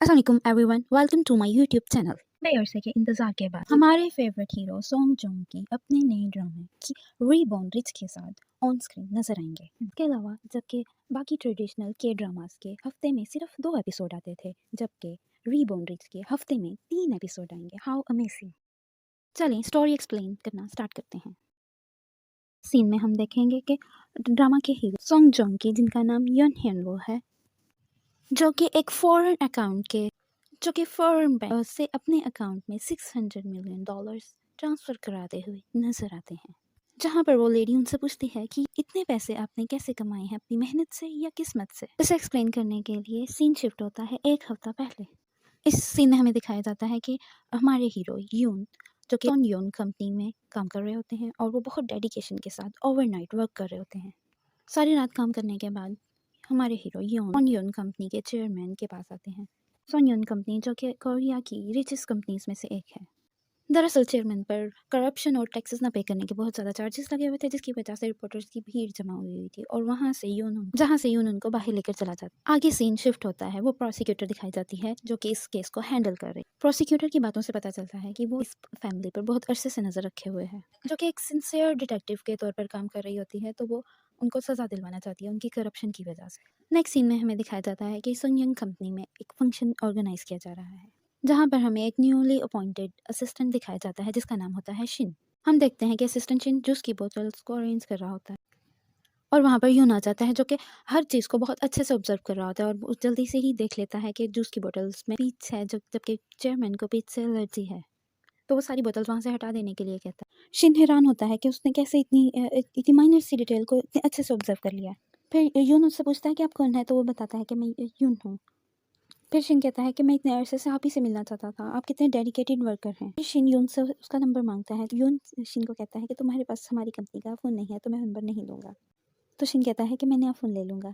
अस्सलाम वालेकुम everyone, welcome to my YouTube channel. कई अरसे के इंतजार के बाद हमारे फेवरेट हीरो सोंग जोंग की अपने नए ड्रामे की रीबॉर्न रिच के साथ ऑन स्क्रीन नजर आएंगे। इसके अलावा जबकि बाकी ट्रेडिशनल के ड्रामास के हफ्ते में सिर्फ 2 एपिसोड आते थे, जबकि रीबॉर्न रिच के हफ्ते में 3 एपिसोड आएंगे। How amazing. चलें स्टोरी एक्सप्लेन करना स्टार्ट करते हैं। सीन में हम देखेंगे कि ड्रामा के हीरो सोंग जोंग की, जिनका नाम यन हियन वो है, जो कि एक फॉरेन अकाउंट के फॉरेन बैंक से अपने अकाउंट में $600 मिलियन ट्रांसफ़र कराते हुए नजर आते हैं। जहाँ पर वो लेडी उनसे पूछती है कि इतने पैसे आपने कैसे कमाए हैं, अपनी मेहनत से या किस्मत से। इसे एक्सप्लेन करने के लिए सीन शिफ्ट होता है 1 हफ्ता पहले। इस सीन में हमें दिखाया जाता है कि हमारे हीरो यून, जो कि यून कंपनी में काम कर रहे होते हैं, और वो बहुत डेडिकेशन के साथ ओवरनाइट वर्क कर रहे होते हैं। सारी रात काम करने के बाद हमारे हीरो यून कंपनी के चेयरमैन के पास आते हैं। सोन्योन कंपनी, जो कि कोरिया की रिचेस्ट कंपनीज में से एक है। दरअसल चेयरमैन पर करप्शन और टैक्सेस ना पे करने के बहुत ज़्यादा चार्जेस लगे हुए थे, जिसकी वजह से रिपोर्टर्स की भीड़ जमा हुई थी, और वहाँ से जहाँ से यून उनको बाहर लेकर चला जाता। आगे सीन शिफ्ट होता है, वो प्रोसिक्यूटर दिखाई जाती है जो कि इस केस को हैंडल कर रही। प्रोसिक्यूटर की बातों से पता चलता है कि वो इस फैमिली पर बहुत अरसे से नज़र रखे हुए है, जो कि एक सिंसियर डिटेक्टिव के तौर पर काम कर रही होती है, तो वो उनको सज़ा दिलवाना चाहती है उनकी करप्शन की वजह से। नेक्स्ट सीन में हमें दिखाया जाता है कि सोन्यंग कंपनी में एक फंक्शन ऑर्गेनाइज किया जा रहा है, जहाँ पर हमें एक न्यूली अपॉइंटेड असिस्टेंट दिखाया जाता है, जिसका नाम होता है शिन। हम देखते हैं कि असिस्टेंट शिन जूस की बोतल्स को अरेंज कर रहा होता है, और वहाँ पर यून आ जाता है, जो कि हर चीज़ को बहुत अच्छे से ऑब्जर्व कर रहा होता है, और वो जल्दी से ही देख लेता है कि जूस की बोतल्स में पीच है, जबकि चेयरमैन को पीच से एलर्जी है। तो वो सारी बोतल्स वहाँ से हटा देने के लिए कहता है। शिन हैरान होता है कि उसने कैसे इतनी माइनर सी डिटेल को इतने अच्छे से ऑब्जर्व कर लिया। फिर यून उससे पूछता है कि आप कौन है, तो वो बताता है कि मैं यून हूँ। फिर शिन कहता है कि मैं इतने अरसे से आप ही से मिलना चाहता था, आप कितने डेडिकेटेड वर्कर हैं। फिर शिन यून से उसका नंबर मांगता है, तो यून शिन को कहता है कि तुम्हारे पास हमारी कंपनी का फ़ोन नहीं है, तो मैं नंबर नहीं दूंगा। तो शिन कहता है कि मैं नया फ़ोन ले लूँगा।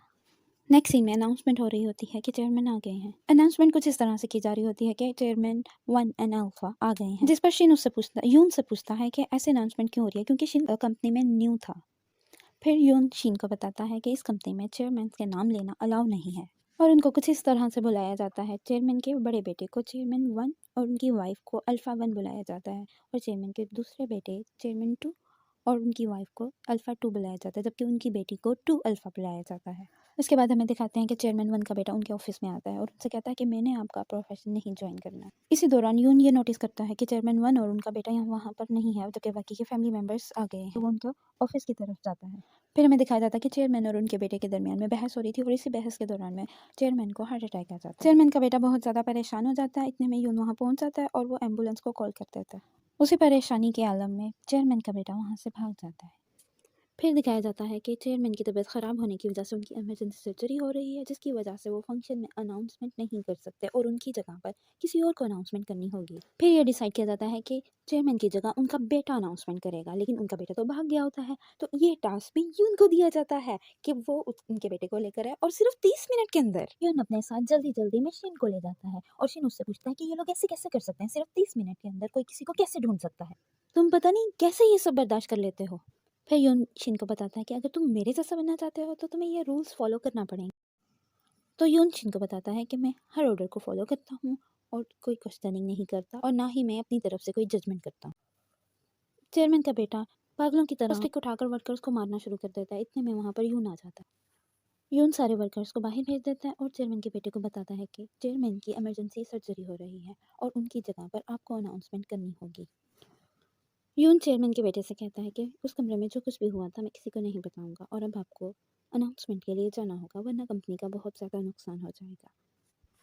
नेक्स्ट सीन में अनाउंसमेंट हो रही होती है कि चेयरमैन आ गए हैं। अनाउंसमेंट कुछ इस तरह से की जा रही होती है कि चेयरमैन 1 एंड अल्फा आ गए हैं, जिस पर शिन यून से पूछता है कि ऐसे अनाउंसमेंट क्यों हो रही है, क्योंकि शिन कंपनी में न्यू था। फिर यून शिन को बताता है कि इस कंपनी में चेयरमैन के नाम लेना अलाउ नहीं है, और उनको कुछ इस तरह से बुलाया जाता है। चेयरमैन के बड़े बेटे को चेयरमैन 1 और उनकी वाइफ को अल्फ़ा 1 बुलाया जाता है, और चेयरमैन के दूसरे बेटे चेयरमैन 2 और उनकी वाइफ को अल्फ़ा 2 बुलाया जाता है, जबकि उनकी बेटी को 2 अल्फ़ा बुलाया जाता है। उसके बाद हमें दिखाते हैं कि चेयरमैन 1 का बेटा उनके ऑफिस में आता है और उनसे कहता है कि मैंने आपका प्रोफेशन नहीं ज्वाइन करना। इसी दौरान यून ये नोटिस करता है कि चेयरमैन 1 और उनका बेटा यहाँ वहाँ पर नहीं है, जबकि बाकी के फैमिली मेम्बर्स आ गए हैं, तो वो उनके ऑफिस की तरफ जाता है। फिर हमें दिखाया जाता है कि चेयरमैन और उनके बेटे के दरमियान में बहस हो रही थी, और इसी बहस के दौरान में चेयरमैन को हार्ट अटैक आ जाता है। चेयरमैन का बेटा बहुत ज़्यादा परेशान हो जाता है, इतने में यून वहाँ पहुँच जाता है और वो एम्बुलेंस को कॉल कर देता है। उसी परेशानी के आलम में चेयरमैन का बेटा वहाँ से भाग जाता है। फिर दिखाया जाता है कि चेयरमैन की तबीयत ख़राब होने की वजह से उनकी इमरजेंसी सर्जरी हो रही है, जिसकी वजह से वो फंक्शन में अनाउंसमेंट नहीं कर सकते, और उनकी जगह पर किसी और को अनाउंसमेंट करनी होगी। फिर ये डिसाइड किया जाता है कि चेयरमैन की जगह उनका बेटा अनाउंसमेंट करेगा, लेकिन उनका बेटा तो भाग गया होता है, तो ये टास्क भी यून को दिया जाता है कि वो उनके बेटे को लेकर आए, और सिर्फ 30 मिनट के अंदर यून अपने साथ जल्दी जल्दी में शिन को ले जाता है, और शिन उससे पूछता है कि ये लोग ऐसे कैसे कर सकते हैं, सिर्फ 30 मिनट के अंदर कोई किसी को कैसे ढूंढ सकता है, तुम पता नहीं कैसे ये सब बर्दाश्त कर लेते हो। फिर यून शिन को बताता है कि अगर तुम मेरे जैसा बनना चाहते हो तो तुम्हें ये रूल्स फॉलो करना पड़ेंगे। तो यून शिन को बताता है कि मैं हर ऑर्डर को फॉलो करता हूँ, और कोई क्वेश्चनिंग नहीं करता, और ना ही मैं अपनी तरफ से कोई जजमेंट करता हूँ। चेयरमैन का बेटा पागलों की तरह स्टिक उठाकर वर्कर्स को मारना शुरू कर देता है, इतने में वहाँ पर यून आ जाता है। यून सारे वर्कर्स को बाहर भेज देता है, और चेयरमैन के बेटे को बताता है कि चेयरमैन की इमरजेंसी सर्जरी हो रही है, और उनकी जगह पर आपको अनाउंसमेंट करनी होगी। यून चेयरमैन के बेटे से कहता है कि उस कमरे में जो कुछ भी हुआ था मैं किसी को नहीं बताऊंगा, और अब आपको अनाउंसमेंट के लिए जाना होगा, वरना कंपनी का बहुत ज़्यादा नुकसान हो जाएगा।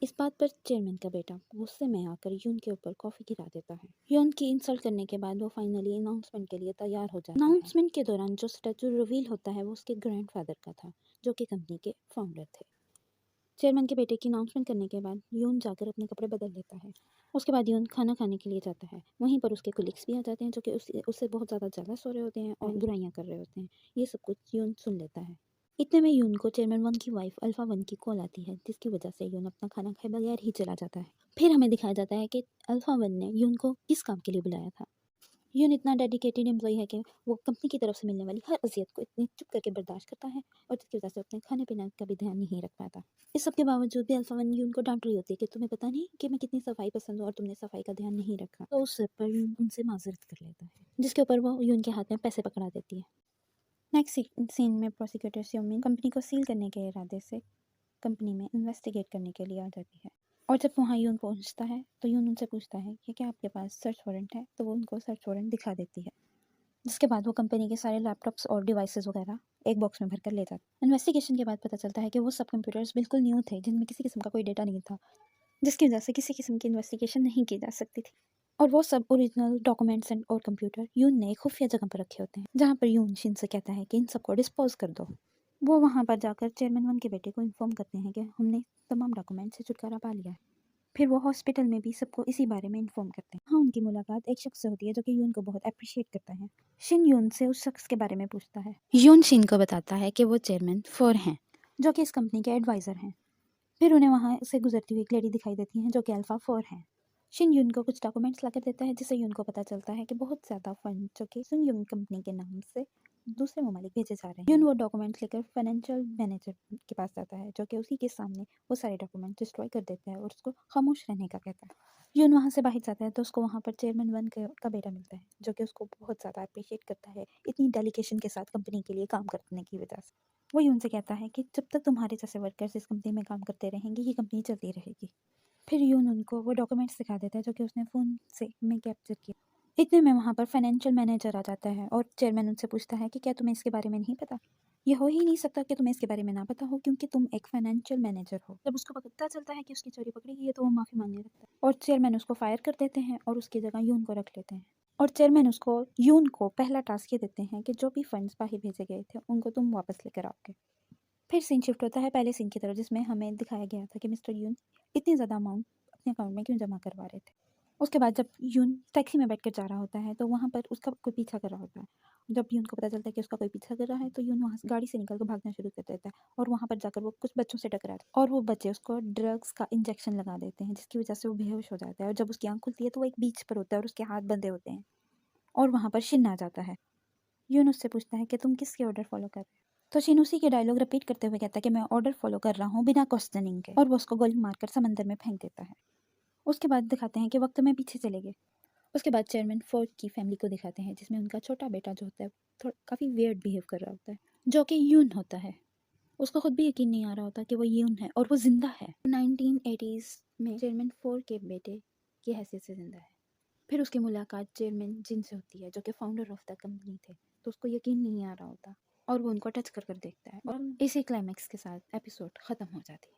इस बात पर चेयरमैन का बेटा गुस्से में आकर यून के ऊपर कॉफ़ी गिरा देता है। यून की इंसल्ट करने के बाद वो फाइनली अनाउंसमेंट के लिए तैयार हो जाता है। अनाउंसमेंट के दौरान जो स्टैचू रिवील होता है वो उसके ग्रैंडफादर का था, जो कि कंपनी के फाउंडर थे। चेयरमैन के बेटे की अनाउंसमेंट करने के बाद यून जाकर अपने कपड़े बदल लेता है। उसके बाद यून खाना खाने के लिए जाता है। वहीं पर उसके कोलिग्स भी आ जाते हैं, जो कि उससे बहुत ज़्यादा जेलस हो रहे होते हैं और बुराइयां कर रहे होते हैं। ये सब कुछ यून सुन लेता है। इतने में यून को चेयरमैन 1 की वाइफ अल्फ़ा 1 की कॉल आती है, जिसकी वजह से यून अपना खाना खाए बगैर ही चला जाता है। फिर हमें दिखाया जाता है कि अल्फ़ा 1 ने यून को किस काम के लिए बुलाया था। यून इतना डेडिकेटेड एम्प्लॉई है कि वो कंपनी की तरफ से मिलने वाली हर अज़ियत को इतनी चुप करके बर्दाश्त करता है और जिसकी वजह से अपने खाने-पीने का भी ध्यान नहीं रख पाता। इस सब के बावजूद भी अल्फ़ा वन यून को डाँट रही होती है कि तुम्हें पता नहीं कि मैं कितनी सफाई पसंद हूँ और तुमने सफाई का ध्यान नहीं रखा। तो उस पर यून उनसे माज़रत कर लेता है, जिसके ऊपर वो यून के हाथ में पैसे पकड़ा देती है। नेक्स्ट सीन में प्रोसिक्यूटर स्योमी कंपनी को सील करने के इरादे से कंपनी में इन्वेस्टिगेट करने के लिए आ जाती है। और जब वहाँ यून पहुँचता है तो यून उनसे पूछता है कि क्या आपके पास सर्च वारंट है, तो वो उनको सर्च वारंट दिखा देती है। जिसके बाद वो कंपनी के सारे लैपटॉप्स और डिवाइसेस वगैरह एक बॉक्स में भरकर ले जाता है। इन्वेस्टिगेशन के बाद पता चलता है कि वो सब कंप्यूटर्स बिल्कुल न्यू थे, जिनमें किसी किस्म का कोई डेटा नहीं था, जिसकी वजह से किसी किस्म की इन्वेस्टिगेशन नहीं की जा सकती थी। और वो सब ओरिजिनल डॉक्यूमेंट्स एंड और कंप्यूटर यून ने एक खुफिया जगह पर रखे होते हैं, जहाँ पर यून शिन से कहता है कि इन सबको डिस्पोज कर दो। वो वहाँ पर जाकर चेयरमैन वन के बेटे को इन्फॉर्म करते हैं कि हमने तमाम डॉक्यूमेंट से छुटकारा पा लिया है। फिर वो हॉस्पिटल में भी सबको इसी बारे में इन्फॉर्म करते हैं। हाँ, उनकी मुलाकात एक शख्स से होती है जो कि यून को बहुत अप्रिशिएट करता है। शिन यून से उस शख्स के बारे में पूछता है। यून शिन को बताता है कि वो चेयरमैन फोर हैं, जो कि इस कंपनी के एडवाइज़र हैं। फिर उन्हें वहाँ से गुजरती हुई एक लेडी दिखाई देती है जो कि अल्फ़ा फोर हैं। शिन यून को कुछ डॉक्यूमेंट्स लाकर देता है, जिससे यून को पता चलता है कि बहुत ज़्यादा फंड जो कि सुन यून कंपनी के नाम से दूसरे ममालिक भेजे जा रहे हैं। यून वो डॉक्यूमेंट्स लेकर फाइनेंशियल मैनेजर के पास जाता है, जो कि उसी के सामने वो सारे डॉक्यूमेंट डिस्ट्रॉय कर देता है और उसको खामोश रहने का कहता है। यून वहाँ से बाहर जाता है तो उसको वहाँ पर चेयरमैन वन का बेटा मिलता है, जो कि उसको बहुत ज़्यादा अप्रिशिएट करता है इतनी डेलीकेशन के साथ कंपनी के लिए काम करने की वजह से। वो यून से कहता है कि जब तक तुम्हारे जैसे वर्कर्स इस कंपनी में काम करते रहेंगे, ये कंपनी चलती रहेगी। फिर यून उनको वो डॉक्यूमेंट्स दिखा देता है जो कि उसने फ़ोन से में कैप्चर किया। इतने में वहाँ पर फाइनेंशियल मैनेजर आ जाता है और चेयरमैन उनसे पूछता है कि क्या तुम्हें इसके बारे में नहीं पता? ये हो ही नहीं सकता कि तुम्हें इसके बारे में ना पता हो, क्योंकि तुम एक फाइनेंशियल मैनेजर हो। जब उसको पता चलता है कि उसकी चोरी पकड़ी गई है तो वो माफ़ी मांगने लगता है और चेयरमैन उसको फायर कर देते हैं और उसकी जगह यून को रख लेते हैं। और चेयरमैन उसको यून को पहला टास्क ये देते हैं कि जो भी फंड्स बाहर भेजे गए थे उनको तुम वापस लेकर आओगे। फिर सीन शिफ्ट होता है पहले सीन की तरफ, जिसमें हमें दिखाया गया था कि मिस्टर यून इतनी ज़्यादा अमाउंट अपने अकाउंट में क्यों जमा करवा रहे थे। उसके बाद जब यून टैक्सी में बैठकर जा रहा होता है तो वहाँ पर उसका कोई पीछा कर रहा होता है। जब यून को पता चलता है कि उसका कोई पीछा कर रहा है तो यून वहाँ से गाड़ी से निकल कर भागना शुरू कर देता है और वहाँ पर जाकर वो कुछ बच्चों से टकराता है और वो बच्चे उसको ड्रग्स का इंजेक्शन लगा देते हैं, जिसकी वजह से वो बेहोश हो जाता है। और जब उसकी आँख खुलती है तो वो एक बीच पर होता है और उसके हाथ बंधे होते हैं और वहाँ पर शिन आ जाता है। यून उससे पूछता है कि तुम किसके ऑर्डर फॉलो कर रहे हो? तो शिन उसी के डायलॉग रिपीट करते हुए कहता है कि मैं ऑर्डर फॉलो कर रहा हूँ बिना क्वेश्चनिंग के, और वो उसको गोली मारकर समंदर में फेंक देता है। उसके बाद दिखाते हैं कि वक्त में पीछे चले गए। उसके बाद चेयरमैन फोर्ड की फैमिली को दिखाते हैं, जिसमें उनका छोटा बेटा जो होता है थोड़ा काफ़ी वियर्ड बिहेव कर रहा होता है, जो कि यून होता है। उसको खुद भी यकीन नहीं आ रहा होता कि वो यून है और वो जिंदा है। 1980s में चेयरमैन फोर्ड के बेटे की हैसियत से जिंदा है। फिर उसकी मुलाकात चेयरमैन जिन से होती है, जो कि फाउंडर ऑफ द कंपनी थे। तो उसको यकीन नहीं आ रहा होता और वो उनको टच कर देखता है और इसी क्लाइमैक्स के साथ एपिसोड ख़त्म हो जाती है।